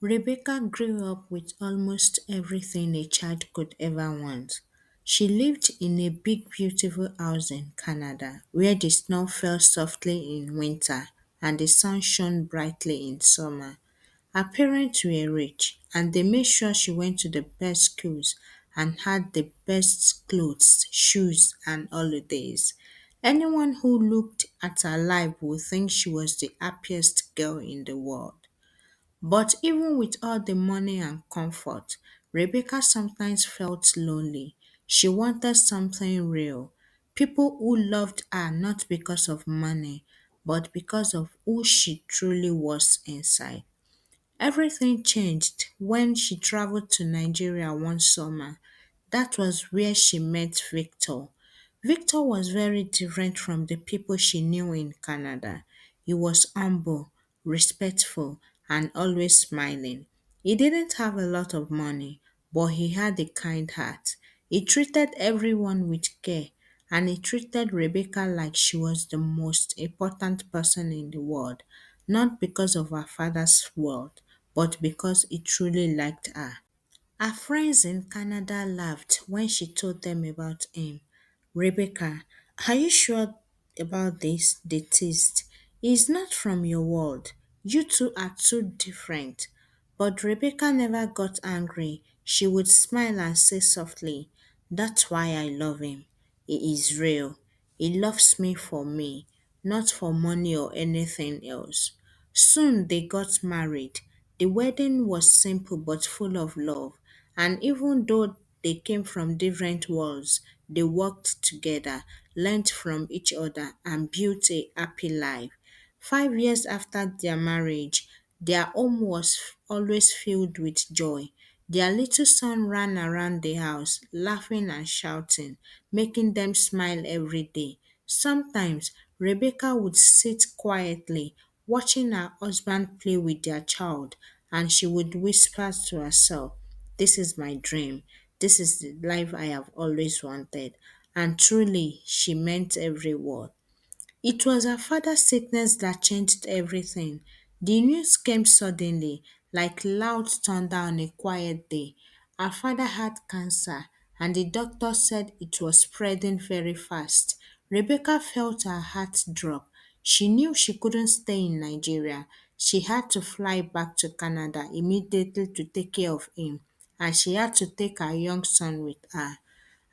Rebecca grew up with almost everything a child could ever want. She lived in a big, beautiful house in Canada where the snow fell softly in winter and the sun shone brightly in summer. Her parents were rich and they made sure she went to the best schools and had the best clothes, shoes, and holidays. Anyone who looked at her life would think she was the happiest girl in the world. But even with all the money and comfort, Rebecca sometimes felt lonely. She wanted something real. People who loved her not because of money, but because of who she truly was inside. Everything changed when she traveled to Nigeria one summer. That was where she met Victor. Victor was very different from the people she knew in Canada. He was humble, respectful, and always smiling. He didn't have a lot of money, but he had a kind heart. He treated everyone with care, and he treated Rebecca like she was the most important person in the world, not because of her father's wealth, but because he truly liked her. Her friends in Canada laughed when she told them about him. Rebecca, are you sure about this? They teased. He's not from your world. You two are too different. But Rebecca never got angry. She would smile and say softly, "That's why I love him. He is real. He loves me for me, not for money or anything else." Soon they got married. The wedding was simple but full of love, and even though they came from different worlds, they worked together, learned from each other, and built a happy life. 5 years after their marriage, their home was always filled with joy. Their little son ran around the house, laughing and shouting, making them smile every day. Sometimes Rebecca would sit quietly, watching her husband play with their child, and she would whisper to herself, "This is my dream. This is the life I have always wanted." And truly, she meant every word. It was her father's sickness that changed everything. The news came suddenly, like loud thunder on a quiet day. Her father had cancer, and the doctor said it was spreading very fast. Rebecca felt her heart drop. She knew she couldn't stay in Nigeria. She had to fly back to Canada immediately to take care of him, and she had to take her young son with her.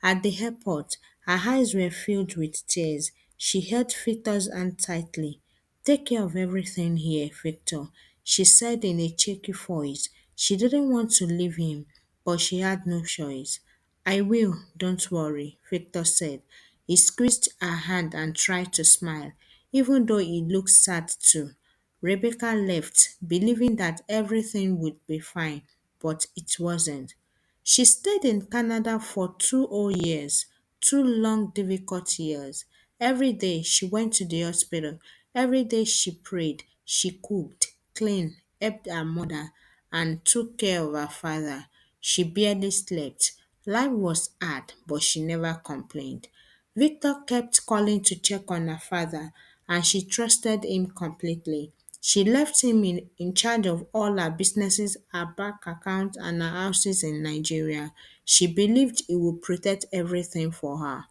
At the airport, her eyes were filled with tears. She held Victor's hand tightly. "Take care of everything here, Victor," she said in a shaky voice. She didn't want to leave him, but she had no choice. "I will, don't worry," Victor said. He squeezed her hand and tried to smile, even though he looked sad too. Rebecca left, believing that everything would be fine, but it wasn't. She stayed in Canada for 2 whole years, 2 long difficult years. Every day she went to the hospital. Every day she prayed. She cooked, cleaned, helped her mother, and took care of her father. She barely slept. Life was hard, but she never complained. Victor kept calling to check on her father, and she trusted him completely. She left him in charge of all her businesses, her bank account, and her houses in Nigeria. She believed he would protect everything for her.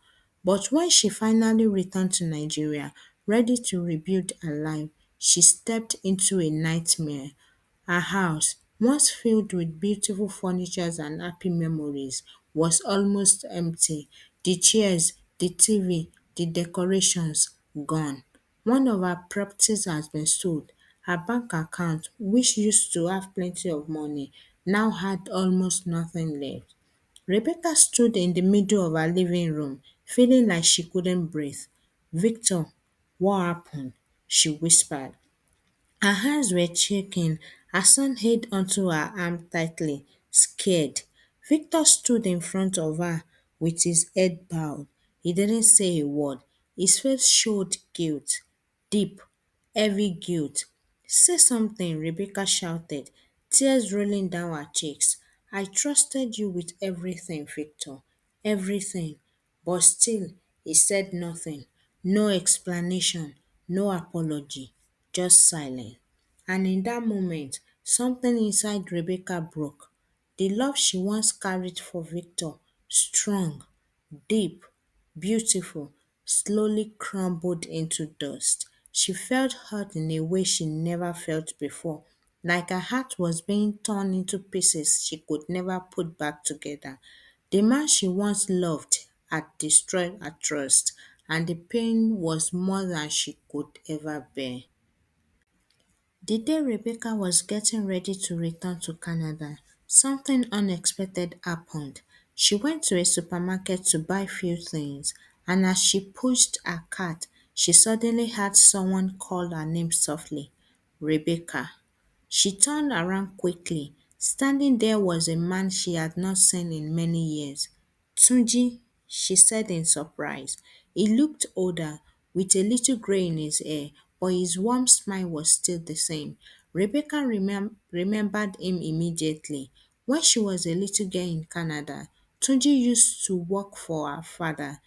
But when she finally returned to Nigeria, ready to rebuild her life, she stepped into a nightmare. Her house, once filled with beautiful furniture and happy memories, was almost empty. The chairs, the TV, the decorations gone. One of her properties has been sold. Her bank account, which used to have plenty of money, now had almost nothing left. Rebecca stood in the middle of her living room, feeling like she couldn't breathe. "Victor, what happened?" she whispered. Her hands were shaking. Her son held onto her arm tightly, scared. Victor stood in front of her with his head bowed. He didn't say a word. His face showed guilt, deep, heavy guilt. "Say something," Rebecca shouted, tears rolling down her cheeks. "I trusted you with everything, Victor. Everything." But still, he said nothing. No explanation, no apology, just silence. And in that moment, Something inside Rebecca broke. The love she once carried for Victor, strong, deep, beautiful, slowly crumbled into dust. She felt hurt in a way she never felt before, like her heart was being torn into pieces she could never put back together. The man she once loved had destroyed her trust, and the pain was more than she could ever bear. The day Rebecca was getting ready to return to Canada, something unexpected happened. She went to a supermarket to buy few things, and as she pushed her cart, she suddenly heard someone call her name softly, Rebecca. She turned around quickly. Standing there was a man she had not seen in many years. Tunji, she said in surprise. He looked older, with a little grey in his hair, but his warm smile was still the same. Rebecca remembered him immediately. When she was a little girl in Canada, Tunji used to work for her father.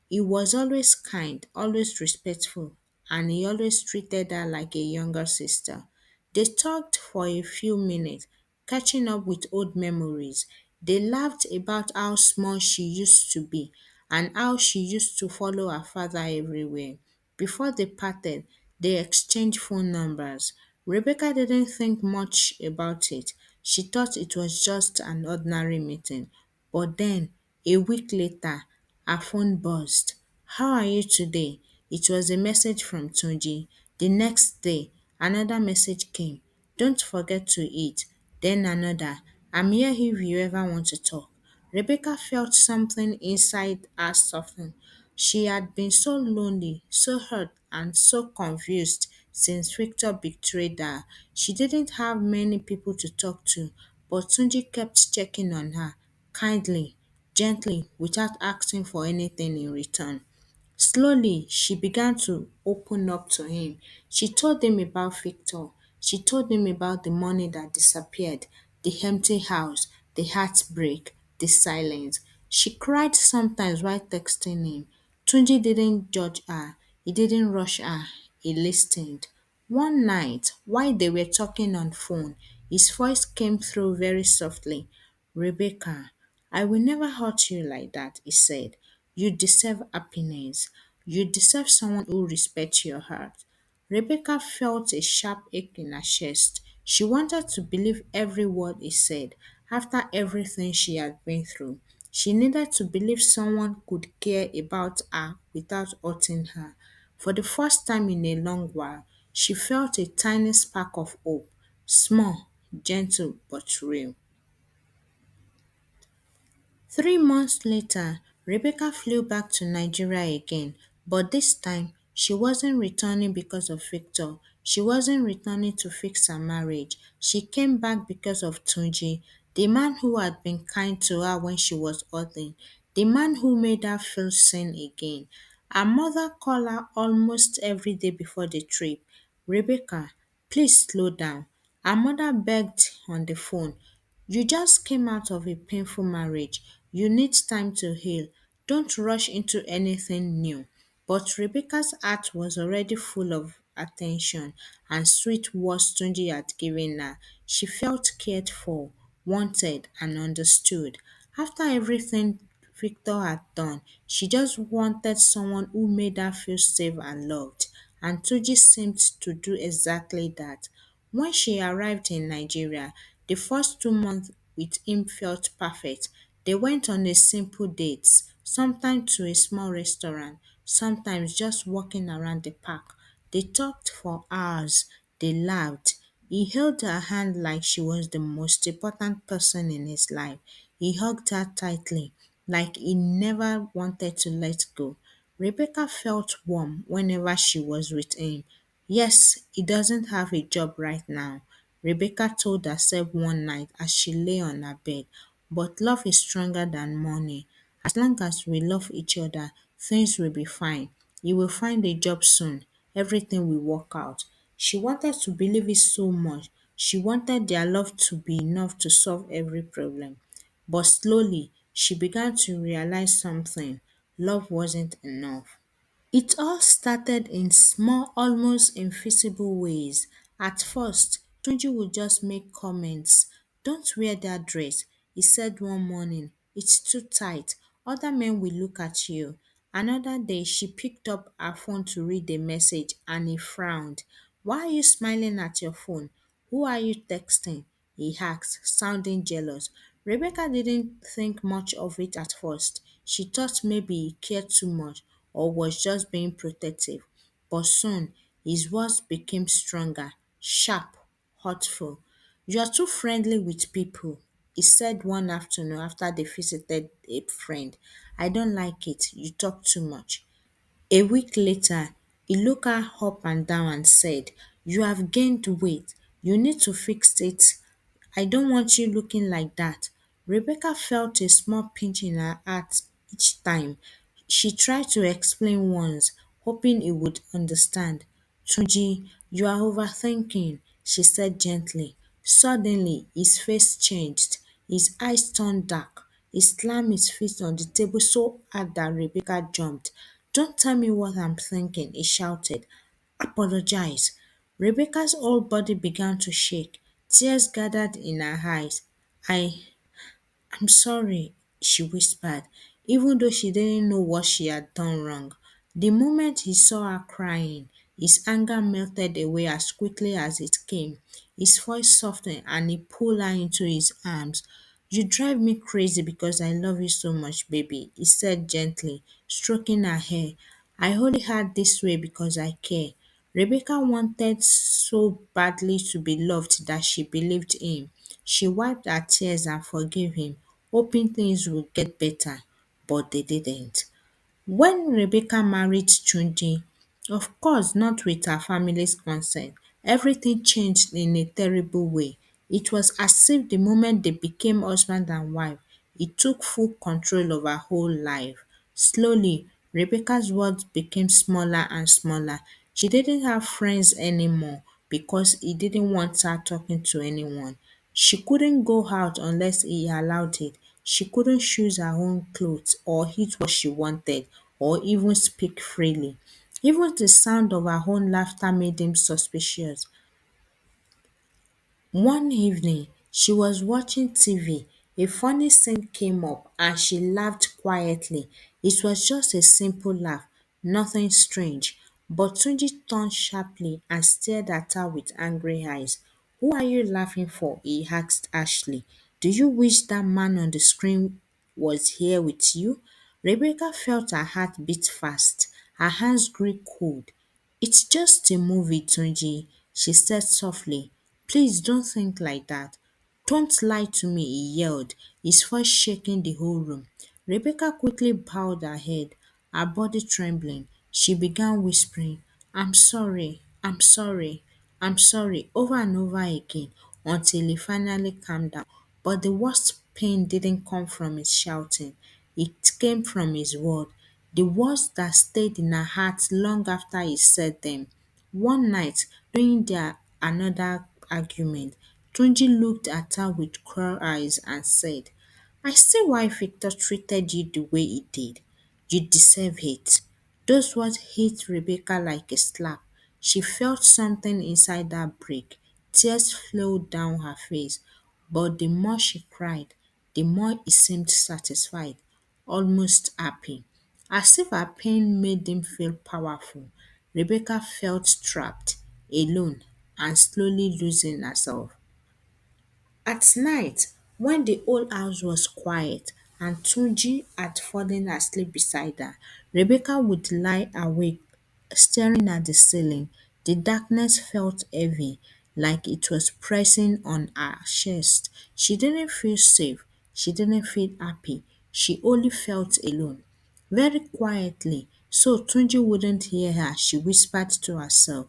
He was always kind, always respectful, and he always treated her like a younger sister. They talked for a few minutes, catching up with old memories. They laughed about how small she used to be and how she used to follow her father everywhere. Before they parted, they exchanged phone numbers. Rebecca didn't think much about it. She thought it was just an ordinary meeting. But then, a week later, her phone buzzed. How are you today? It was a message from Tunji. The next day, another message came. Don't forget to eat. Then another. I'm here if you ever want to talk. Rebecca felt something inside her soften. She had been so lonely, so hurt, and so confused since Victor betrayed her. She didn't have many people to talk to, but Tunji kept checking on her, kindly, gently, without asking for anything in return. Slowly, she began to open up to him. She told him about Victor. She told him about the money that disappeared, the empty house, the heartbreak, the silence. She cried sometimes while texting him. Tunji didn't judge her. He didn't rush her. He listened. One night, while they were talking on phone, his voice came through very softly. Rebecca, I will never hurt you like that, he said. You deserve happiness. You deserve someone who respects your heart. Rebecca felt a sharp ache in her chest. She wanted to believe every word he said after everything she had been through. She needed to believe someone could care about her without hurting her. For the first time in a long while, she felt a tiny spark of hope, small, gentle, but real. 3 months later, Rebecca flew back to Nigeria again, but this time she wasn't returning because of Victor. She wasn't returning to fix her marriage. She came back because of Tunji, the man who had been kind to her when she was hurting, the man who made her feel seen again. Her mother called her almost every day before the trip. Rebecca, please slow down. Her mother begged on the phone. You just came out of a painful marriage. You need time to heal. Don't rush into anything new. But Rebecca's heart was already full of attention and sweet words Tunji had given her. She felt cared for, wanted, and understood. After everything Victor had done, she just wanted someone who made her feel safe and loved. And Tunji seemed to do exactly that. When she arrived in Nigeria, the first 2 months with him felt perfect. They went on a simple dates, sometimes to a small restaurant, sometimes just walking around the park. They talked for hours. They laughed. He held her hand like she was the most important person in his life. He hugged her tightly, like he never wanted to let go. Rebecca felt warm whenever she was with him. Yes, he doesn't have a job right now, Rebecca told herself one night as she lay on her bed. But love is stronger than money. As long as we love each other, things will be fine. You will find a job soon. Everything will work out. She wanted to believe it so much. She wanted their love to be enough to solve every problem. But slowly, she began to realize something. Love wasn't enough. It all started in small, almost invisible ways. At first, Tunji would just make comments. Don't wear that dress, he said one morning. It's too tight. Other men will look at you. Another day, she picked up her phone to read a message and he frowned. Why are you smiling at your phone? Who are you texting? He asked, sounding jealous. Rebecca didn't think much of it at first. She thought maybe he cared too much or was just being protective. But soon, his words became stronger, sharp, hurtful. You are too friendly with people, he said one afternoon after they visited a friend. I don't like it. You talk too much. A week later, he looked her up and down and said, you have gained weight. You need to fix it. I don't want you looking like that. Rebecca felt a small pinch in her heart each time. She tried to explain once, hoping he would understand. Tunji, you are overthinking, she said gently. Suddenly, his face changed. His eyes turned dark. He slammed his fist on the table so hard that Rebecca jumped. Don't tell me what I'm thinking, he shouted. Apologize. Rebecca's whole body began to shake. Tears gathered in her eyes. I'm sorry, she whispered, even though she didn't know what she had done wrong. The moment he saw her crying, his anger melted away as quickly as it came. His voice softened and he pulled her into his arms. You drive me crazy because I love you so much, baby, he said gently, stroking her hair. I only had this way because I care. Rebecca wanted so badly to be loved that she believed him. She wiped her tears and forgave him, hoping things would get better, but they didn't. When Rebecca married Tunji, of course not with her family's consent, everything changed in a terrible way. It was as if the moment they became husband and wife, it took full control of her whole life. Slowly, Rebecca's world became smaller and smaller. She didn't have friends anymore because he didn't want her talking to anyone. She couldn't go out unless he allowed it. She couldn't choose her own clothes or eat what she wanted or even speak freely. Even the sound of her own laughter made him suspicious. One evening, she was watching TV. A funny scene came up and she laughed quietly. It was just a simple laugh, nothing strange. But Tunji turned sharply and stared at her with angry eyes. Who are you laughing for? He asked harshly. Do you wish that man on the screen was here with you? Rebecca felt her heart beat fast. Her hands grew cold. It's just a movie, Tunji, she said softly. Please don't think like that. Don't lie to me, he yelled, his voice shaking the whole room. Rebecca quickly bowed her head, her body trembling. She began whispering, I'm sorry, I'm sorry, I'm sorry, over and over again until he finally calmed down. But the worst pain didn't come from his shouting, it came from his word, the words that stayed in her heart long after he said them. One night, during their another argument, Tunji looked at her with cruel eyes and said, I see why Victor treated you the way he did. You deserve it. Those words hit Rebecca like a slap. She felt something inside her break. Tears flowed down her face. But the more she cried, the more he seemed satisfied, almost happy. As if her pain made him feel powerful, Rebecca felt trapped, alone, and slowly losing herself. At night, when the whole house was quiet and Tunji had fallen asleep beside her, Rebecca would lie awake staring at the ceiling. The darkness felt heavy, like it was pressing on her chest. She didn't feel safe. She didn't feel happy. She only felt alone. Very quietly, so Tunji wouldn't hear her, she whispered to herself,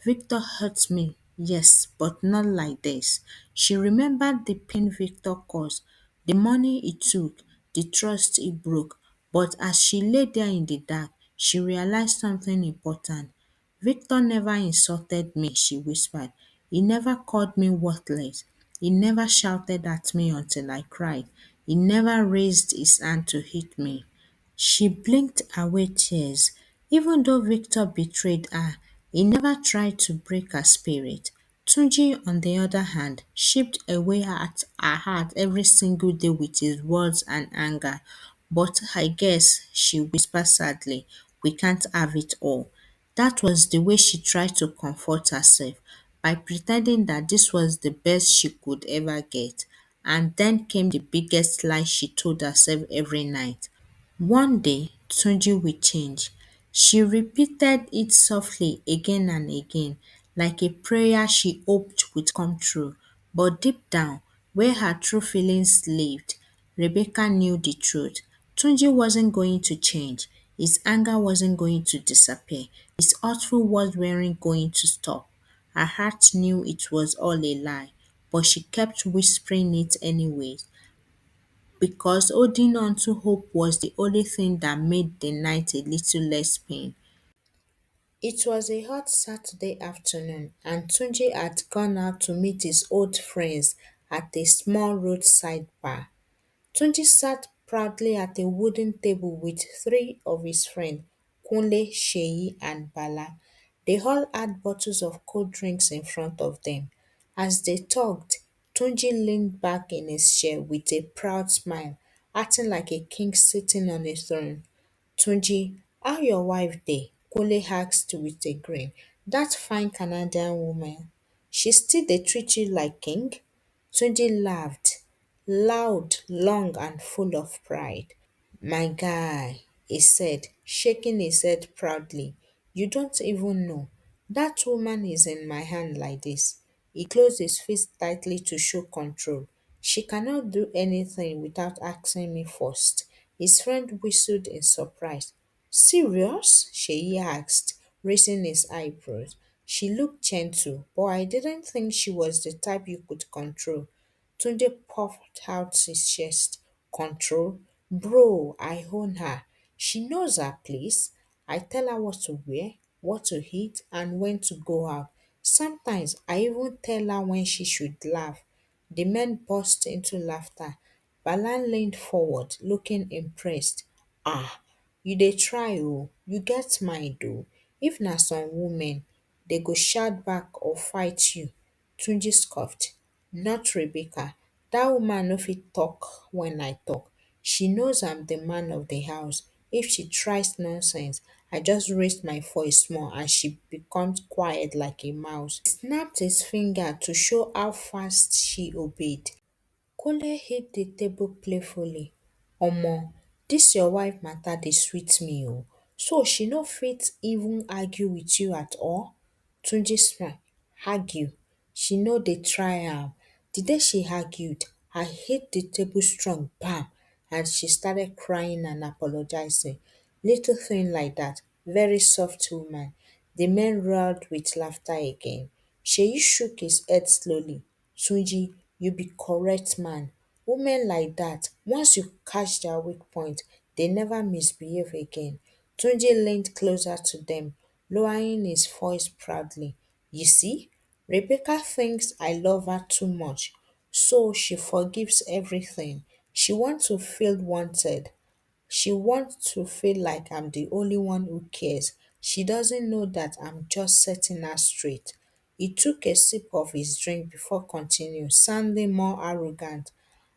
Victor hurt me, yes, but not like this. She remembered the pain Victor caused, the money he took, the trust he broke. But as she lay there in the dark, she realized something important. Victor never insulted me, she whispered. He never called me worthless. He never shouted at me until I cried. He never raised his hand to hit me. She blinked away tears. Even though Victor betrayed her, he never tried to break her spirit. Tunji, on the other hand, chipped away at her heart every single day with his words and anger. But I guess, she whispered sadly, we can't have it all. That was the way she tried to comfort herself, by pretending that this was the best she could ever get. And then came the biggest lie she told herself every night. One day Tunji will change. She repeated it softly again and again, like a prayer she hoped would come true. But deep down, where her true feelings lived, Rebecca knew the truth. Tunji wasn't going to change. His anger wasn't going to disappear. His hurtful words weren't going to stop. Her heart knew it was all a lie, but she kept whispering it anyway, because holding on to hope was the only thing that made the night a little less pain. It was a hot Saturday afternoon, and Tunji had gone out to meet his old friends at a small roadside bar. Tunji sat proudly at a wooden table with three of his friends, Kunle, Sheyi, and Bala. They all had bottles of cold drinks in front of them. As they talked, Tunji leaned back in his chair with a proud smile, acting like a king sitting on a throne. Tunji, how your wife dey? Kunle asked with a grin. Dat fine Canadian woman, she still dey treat you like king? Tunji laughed, loud, long and full of pride. My guy, he said, shaking his head proudly, you don't even know. That woman is in my hand like this. He closed his fist tightly to show control. She cannot do anything without asking me first. His friend whistled in surprise. Serious? Sheyi asked, raising his eyebrows. She looked gentle, but I didn't think she was the type you could control. Tunde puffed out his chest. Control? Bro, I own her. She knows her place. I tell her what to wear, what to eat, and when to go out. Sometimes I even tell her when she should laugh. The men burst into laughter. Balan leaned forward, looking impressed. Ah, you dey try oo, you get mind oo. If na some women, they go shout back or fight you. Tunji scoffed. Not Rebecca. Dat woman no fit talk when I talk. She knows I'm the man of the house. If she tries nonsense, I just raise my voice small and she becomes quiet like a mouse. He snapped his finger to show how fast she obeyed. Kunle hit the table playfully. Omo, dis your wife matter dey sweet me oo. So she no fit even argue with you at all? Tunji smile. Argue? She no dey try am. The day she argued, I hit the table strong bam, and she started crying and apologizing. Little thing like that, very soft woman. The men roared with laughter again. Sheyi shook his head slowly. Tunji, you be correct man. Women like that, once you catch their weak point, they never misbehave again. Tunji leaned closer to them, lowering his voice proudly. You see, Rebecca thinks I love her too much, so she forgives everything. She wants to feel wanted. She wants to feel like I'm the only one who cares. She doesn't know that I'm just setting her straight. He took a sip of his drink before continuing, sounding more arrogant.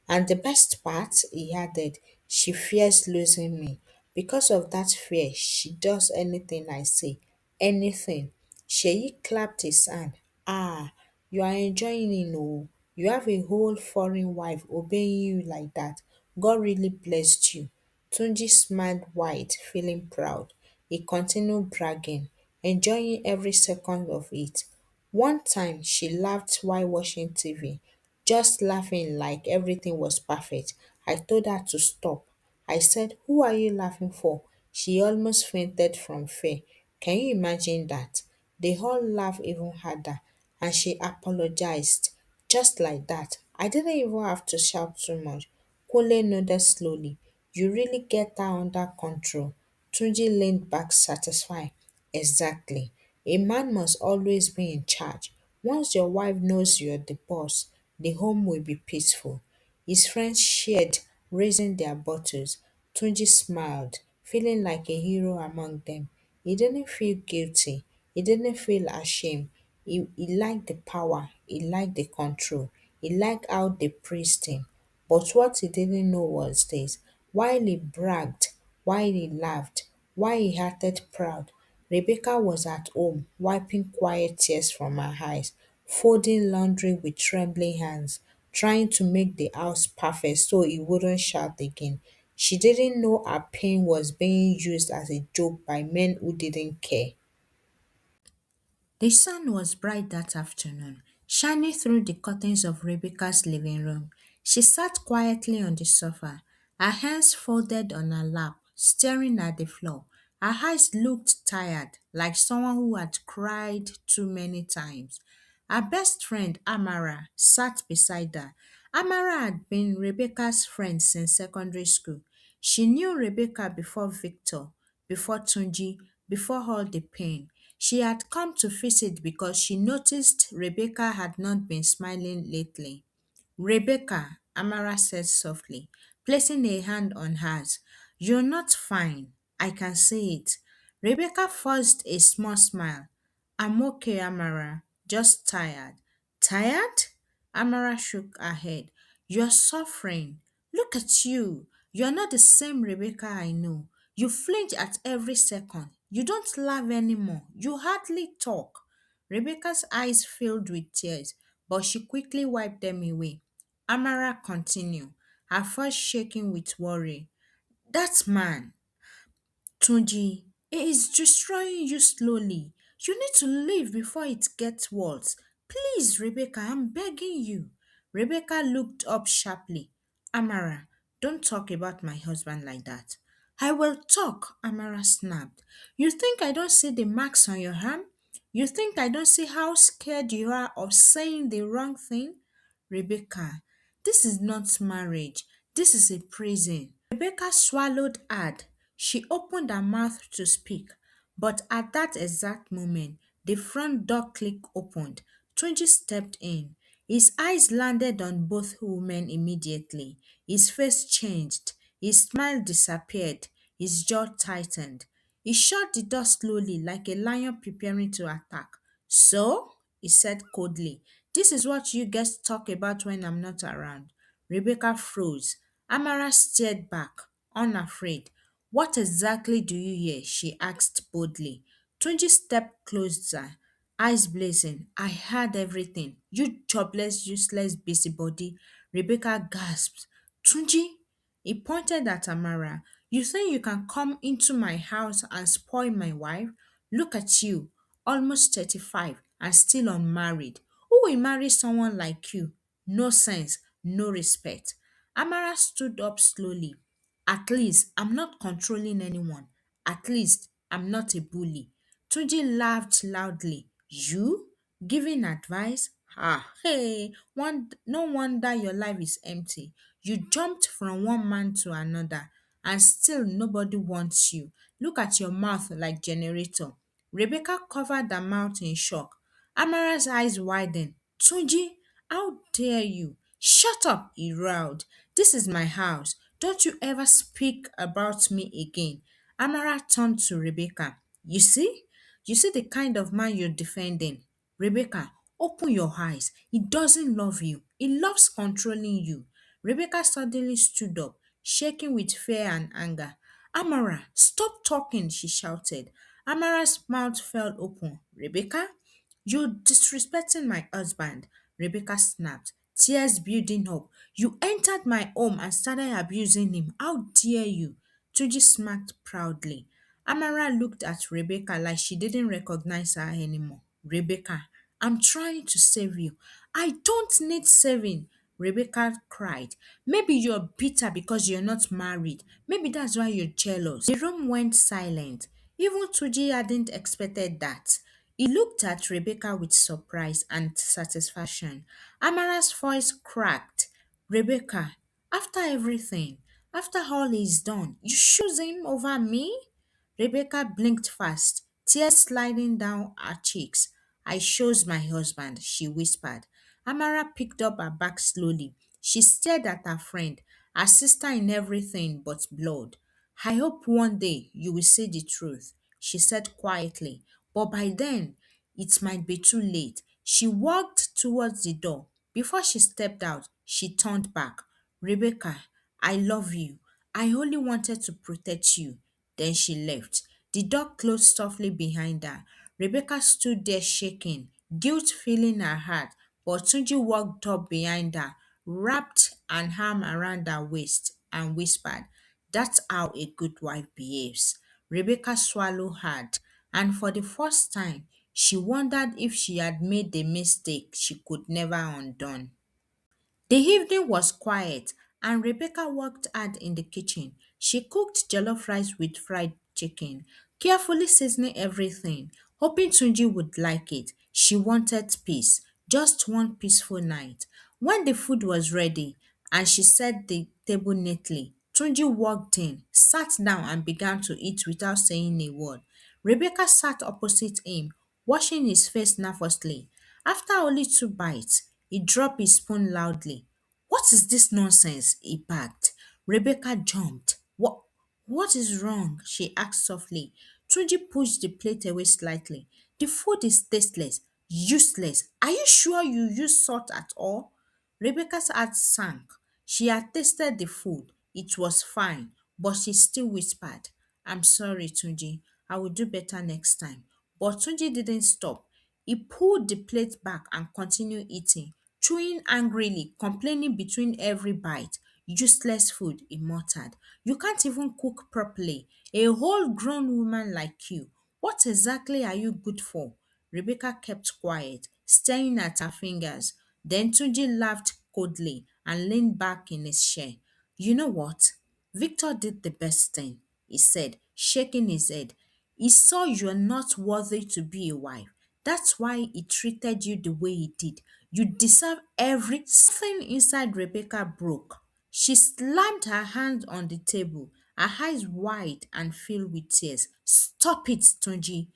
And the best part, he added, she fears losing me. Because of that fear, she does anything I say. Anything. Sheyi clapped his hand. Ah, you are enjoying it, oh. You have a whole foreign wife obeying you like that. God really blessed you. Tunji smiled wide, feeling proud. He continued bragging, enjoying every second of it. One time she laughed while watching TV, just laughing like everything was perfect. I told her to stop. I said, who are you laughing for? She almost fainted from fear. Can you imagine that? They all laughed even harder, and she apologized. Just like that. I didn't even have to shout too much. Kule nodded slowly. You really get her under control. Tunji leaned back satisfied. Exactly. A man must always be in charge. Once your wife knows you're the boss, the home will be peaceful. His friends cheered, raising their bottles. Tunji smiled, feeling like a hero among them. He didn't feel guilty. He didn't feel ashamed. He liked the power, he liked the control, he liked how they praised him. But what he didn't know was this: while he bragged, while he laughed, while he acted proud, Rebecca was at home wiping quiet tears from her eyes, folding laundry with trembling hands, trying to make the house perfect so he wouldn't shout again. She didn't know her pain was being used as a joke by men who didn't care. The sun was bright that afternoon, shining through the curtains of Rebecca's living room. She sat quietly on the sofa, her hands folded on her lap, staring at the floor. Her eyes looked tired, like someone who had cried too many times. Her best friend, Amara, sat beside her. Amara had been Rebecca's friend since secondary school. She knew Rebecca before Victor, before Tunji, before all the pain. She had come to visit because she noticed Rebecca had not been smiling lately. "Rebecca," Amara said softly, placing a hand on hers, "you're not fine. I can see it." Rebecca forced a small smile. "I'm okay, Amara. Just tired." "Tired?" Amara shook her head. "You're suffering. Look at you. You're not the same Rebecca I know. You flinch at every second. You don't laugh anymore. You hardly talk." Rebecca's eyes filled with tears, but she quickly wiped them away. Amara continued, her voice shaking with worry. "That man, Tunji, he is destroying you slowly. You need to leave before it gets worse. Please, Rebecca, I'm begging you." Rebecca looked up sharply. "Amara, don't talk about my husband like that." "I will talk," Amara snapped. "You think I don't see the marks on your arm? You think I don't see how scared you are of saying the wrong thing? Rebecca, this is not marriage. This is a prison." Rebecca swallowed hard. She opened her mouth to speak, but at that exact moment, the front door click opened. Tunji stepped in. His eyes landed on both women immediately. His face changed. His smile disappeared. His jaw tightened. He shut the door slowly, like a lion preparing to attack. "So?" he said coldly. "This is what you guys talk about when I'm not around." Rebecca froze. Amara stared back, unafraid. "What exactly do you hear?" she asked boldly. Tunji stepped closer, eyes blazing. "I heard everything. You jobless, useless busybody." Rebecca gasped. "Tunji?" He pointed at Amara. "You think you can come into my house and spoil my wife? Look at you, almost 35 and still unmarried. Who will marry someone like you? No sense, no respect." Amara stood up slowly. "At least I'm not controlling anyone. At least I'm not a bully." Tunji laughed loudly. "You? Giving advice? Ah, hey, no wonder your life is empty. You jumped from one man to another and still nobody wants you. Look at your mouth like generator." Rebecca covered her mouth in shock. Amara's eyes widened. "Tunji, how dare you?" "Shut up," he growled. "This is my house. Don't you ever speak about me again." Amara turned to Rebecca. "You see? You see the kind of man you're defending? Rebecca, open your eyes. He doesn't love you. He loves controlling you." Rebecca suddenly stood up, shaking with fear and anger. "Amara, stop talking," she shouted. Amara's mouth fell open. "Rebecca, you're disrespecting my husband," Rebecca snapped, tears building up. "You entered my home and started abusing him. How dare you?" Tuji smacked proudly. Amara looked at Rebecca like she didn't recognize her anymore. "Rebecca, I'm trying to save you." "I don't need saving," Rebecca cried. "Maybe you're bitter because you're not married. Maybe that's why you're jealous." The room went silent. Even Tuji hadn't expected that. He looked at Rebecca with surprise and satisfaction. Amara's voice cracked. "Rebecca, after everything, after all he's done, you choose him over me?" Rebecca blinked fast, tears sliding down her cheeks. "I chose my husband," she whispered. Amara picked up her bag slowly. She stared at her friend, her sister in everything but blood. "I hope one day you will see the truth," she said quietly. "But by then, It might be too late. She walked towards the door. Before she stepped out, she turned back. Rebecca, I love you. I only wanted to protect you. Then she left. The door closed softly behind her. Rebecca stood there shaking, guilt filling her heart, but Tunji walked up behind her, wrapped an arm around her waist, and whispered, That's how a good wife behaves. Rebecca swallowed hard, and for the first time, she wondered if she had made a mistake she could never undo. The evening was quiet, and Rebecca worked hard in the kitchen. She cooked jollof rice with fried chicken, carefully seasoning everything, hoping Tunji would like it. She wanted peace, just one peaceful night. When the food was ready and she set the table neatly, Tunji walked in, sat down, and began to eat without saying a word. Rebecca sat opposite him, washing his face nervously. After only two bites, he dropped his spoon loudly. What is this nonsense? He barked. Rebecca jumped. What is wrong? She asked softly. Tunji pushed the plate away slightly. The food is tasteless, useless. Are you sure you use salt at all? Rebecca's heart sank. She had tasted the food. It was fine, but she still whispered, I'm sorry, Tunji. I will do better next time. But Tunji didn't stop. He pulled the plate back and continued eating, chewing angrily, complaining between every bite. Useless food, he muttered. You can't even cook properly. A whole grown woman like you. What exactly are you good for? Rebecca kept quiet, staring at her fingers. Then Tunji laughed coldly and leaned back in his chair. You know what? Victor did the best thing, he said, shaking his head. He saw you're not worthy to be a wife. That's why he treated you the way he did. You deserve every something inside Rebecca broke. She slammed her hand on the table, her eyes wide and filled with tears. Stop it, Tunji.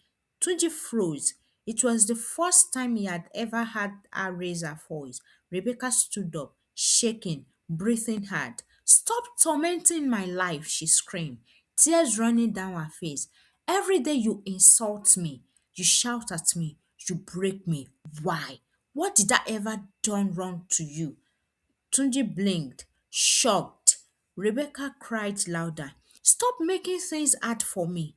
Tunji froze. It was the first time he had ever had her raise her voice. Rebecca stood up, shaking, breathing hard. Stop tormenting my life, she screamed, tears running down her face. Every day you insult me, you shout at me, you break me. Why? What did I ever done wrong to you? Tunji blinked, shocked. Rebecca cried louder. Stop making things hard for me.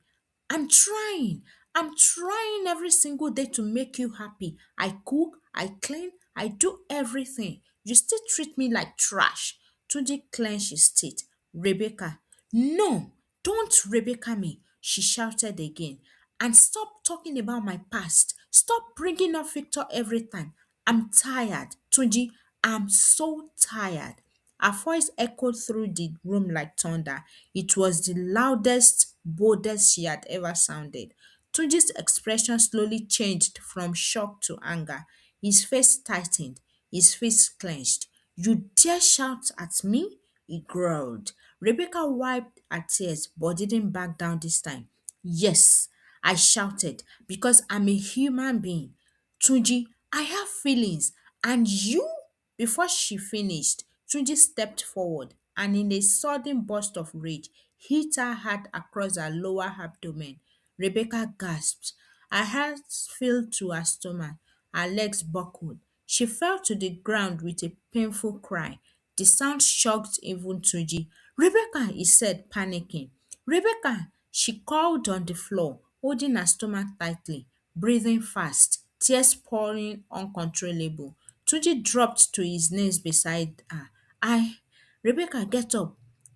I'm trying. I'm trying every single day to make you happy. I cook, I clean, I do everything. You still treat me like trash. Tunji clenched his teeth. Rebecca, no, don't Rebecca me, she shouted again. And stop talking about my past. Stop bringing up Victor every time. I'm tired. Tunji, I'm so tired. Her voice echoed through the room like thunder. It was the loudest, boldest she had ever sounded. Tunji's expression slowly changed from shock to anger. His face tightened, his fist clenched. You dare shout at me? He growled. Rebecca wiped her tears but didn't back down this time. Yes, I shouted, because I'm a human being. Tunji, I have feelings, and you? Before she finished, Tunji stepped forward and, in a sudden burst of rage, hit her hard across her lower abdomen. Rebecca gasped. Her heart filled to her stomach. Her legs buckled. She fell to the ground with a painful cry. The sound shocked even Tunji. Rebecca, he said, panicking. Rebecca! She crawled on the floor, holding her stomach tightly, breathing fast, tears pouring uncontrollable. Tunji dropped to his knees beside her. Rebecca, get up,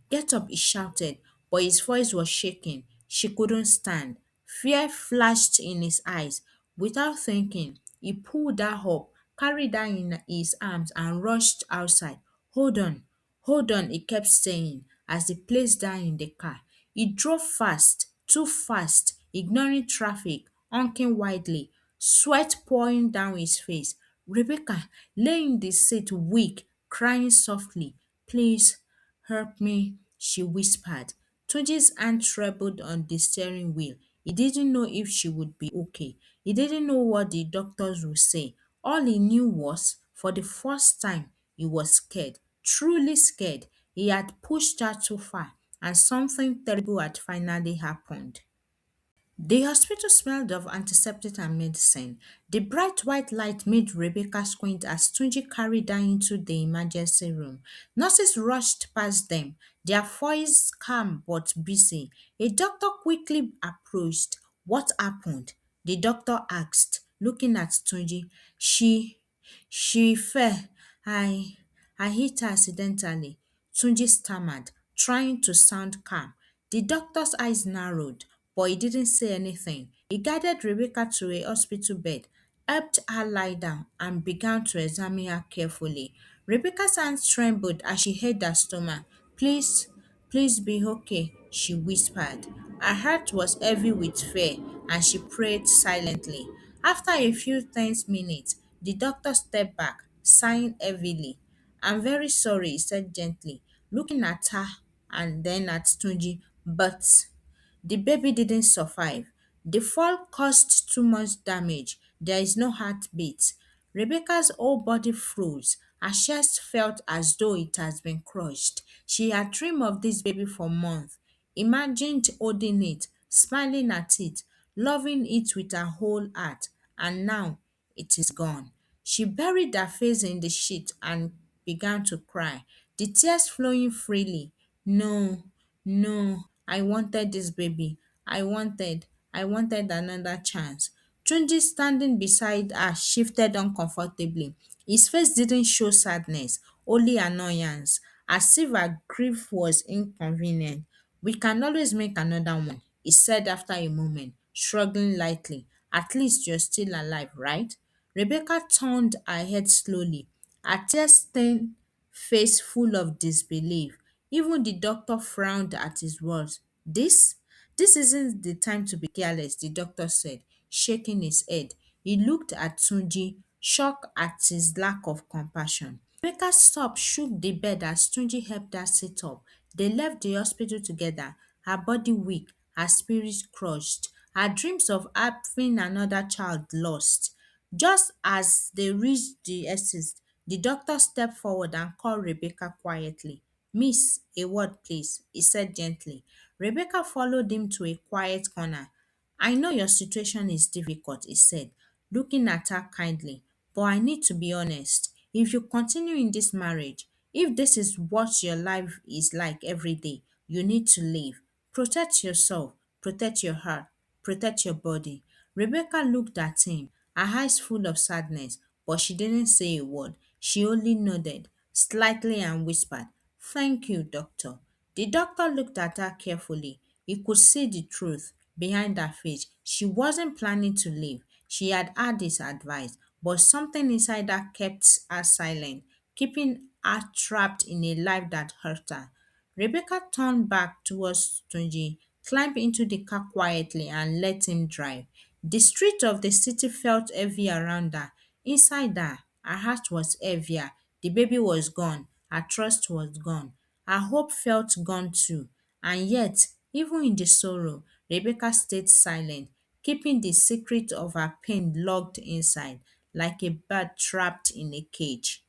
get up, he shouted, but his voice was shaking. She couldn't stand. Fear flashed in his eyes. Without thinking, he pulled her up, carried her in his arms, and rushed outside. Hold on, he kept saying as he placed her in the car. He drove fast, too fast, ignoring traffic, honking wildly, sweat pouring down his face. Rebecca lay in the seat weak, crying softly. Please help me, she whispered. Tunji's hand trembled on the steering wheel. He didn't know if she would be okay. He didn't know what the doctors would say. All he knew was, for the first time, he was scared, truly scared. He had pushed her too far, and something terrible had finally happened. The hospital smelled of antiseptic and medicine. The bright white light made Rebecca squint as Tunji carried her into the emergency room. Nurses rushed past them, their voices calm but busy. A doctor quickly approached. What happened? The doctor asked, looking at Tunji. She fell. I I hit her accidentally. Tunji stammered, trying to sound calm. The doctor's eyes narrowed, but he didn't say anything. He guided Rebecca to a hospital bed, helped her lie down, and began to examine her carefully. Rebecca's hands trembled as she held her stomach. Please, please be okay, she whispered. Her heart was heavy with fear, and she prayed silently. After a few tense minutes, the doctor stepped back, sighing heavily. I'm very sorry, he said gently, looking at her and then at Tunji, but the baby didn't survive. The fall caused too much damage. There is no heartbeat. Rebecca's whole body froze. Her chest felt as though it has been crushed. She had dreamed of this baby for months, imagined holding it, smiling at it, loving it with her whole heart, and now it is gone. She buried her face in the sheet and began to cry, the tears flowing freely. No, no, I wanted this baby. I wanted another chance. Tunji, standing beside her, shifted uncomfortably. His face didn't show sadness, only annoyance, as if her grief was inconvenient. We can always make another one, he said after a moment, shrugging lightly. At least you're still alive, right? Rebecca turned her head slowly, her tear-stained face full of disbelief. Even the doctor frowned at his words. This isn't the time to be careless, the doctor said, shaking his head. He looked at Tunji, shocked at his lack of compassion. Rebecca stopped, shook the bed as Tunji helped her sit up. They left the hospital together, her body weak, her spirit crushed, her dreams of having another child lost. Just as they reached the exit, the doctor stepped forward and called Rebecca quietly. Miss, a word, please, he said gently. Rebecca followed him to a quiet corner. I know your situation is difficult, he said, looking at her kindly, but I need to be honest. If you continue in this marriage, if this is what your life is like every day, you need to leave. Protect yourself, protect your heart, protect your body. Rebecca looked at him, her eyes full of sadness, but she didn't say a word. She only nodded slightly and whispered, Thank you, doctor. The doctor looked at her carefully. He could see the truth behind her face. She wasn't planning to leave. She had heard his advice, but something inside her kept her silent, keeping her trapped in a life that hurt her. Rebecca turned back towards Tunji, climbed into the car quietly, and let him drive. The street of the city felt heavy around her. Inside her, her heart was heavier. The baby was gone. Her trust was gone. Her hope felt gone too. And yet, even in the sorrow, Rebecca stayed silent, keeping the secret of her pain locked inside, like a bird trapped in a cage.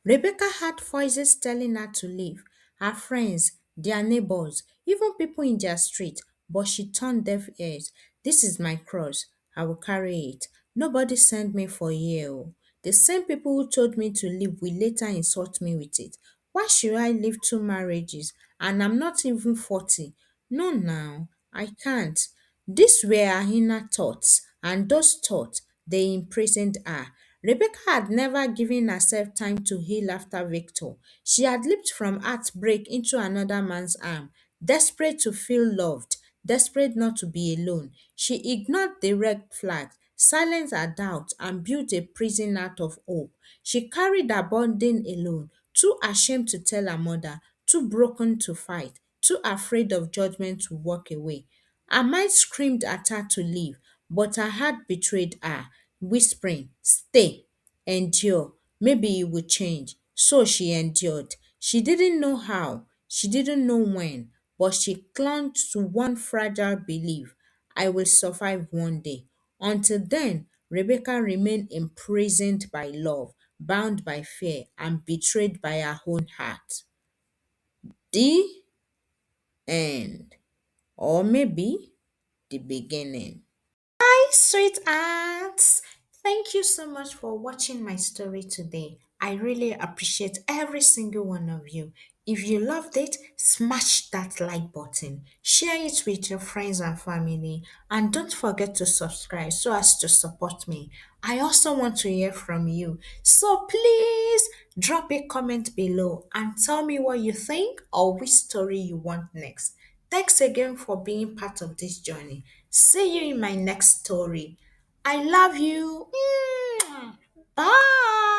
Rebecca had voices telling her to leave, her friends, their neighbors, even people in their street, but she turned deaf ears. This is my cross. I will carry it. Nobody sent me for here. Oh. The same people who told me to leave will later insult me with it. Why should I live two marriages? And I'm not even 40. No, now, I can't. These were her inner thoughts, and those thoughts, they imprisoned her. Rebecca had never given herself time to heal after Victor. She had leaped from heartbreak into another man's arm, desperate to feel loved, desperate not to be alone. She ignored the red flags, silenced her doubt, and built a prison out of hope. She carried her burden alone, too ashamed to tell her mother, too broken to fight, too afraid of judgment to walk away. Her mind screamed at her to leave, but her heart betrayed her, whispering, Stay, endure, maybe it will change. So she endured. She didn't know how, she didn't know when, but she clung to one fragile belief I will survive one day. Until then, Rebecca remained imprisoned by love, bound by fear, and betrayed by her own heart. The end. Or maybe the beginning. Hi, sweethearts! Thank you so much for watching my story today. I really appreciate every single one of you. If you loved it, smash that like button, share it with your friends and family, and don't forget to subscribe so as to support me. I also want to hear from you. So please drop a comment below and tell me what you think or which story you want next. Thanks again for being part of this journey. See you in my next story. I love you. Bye.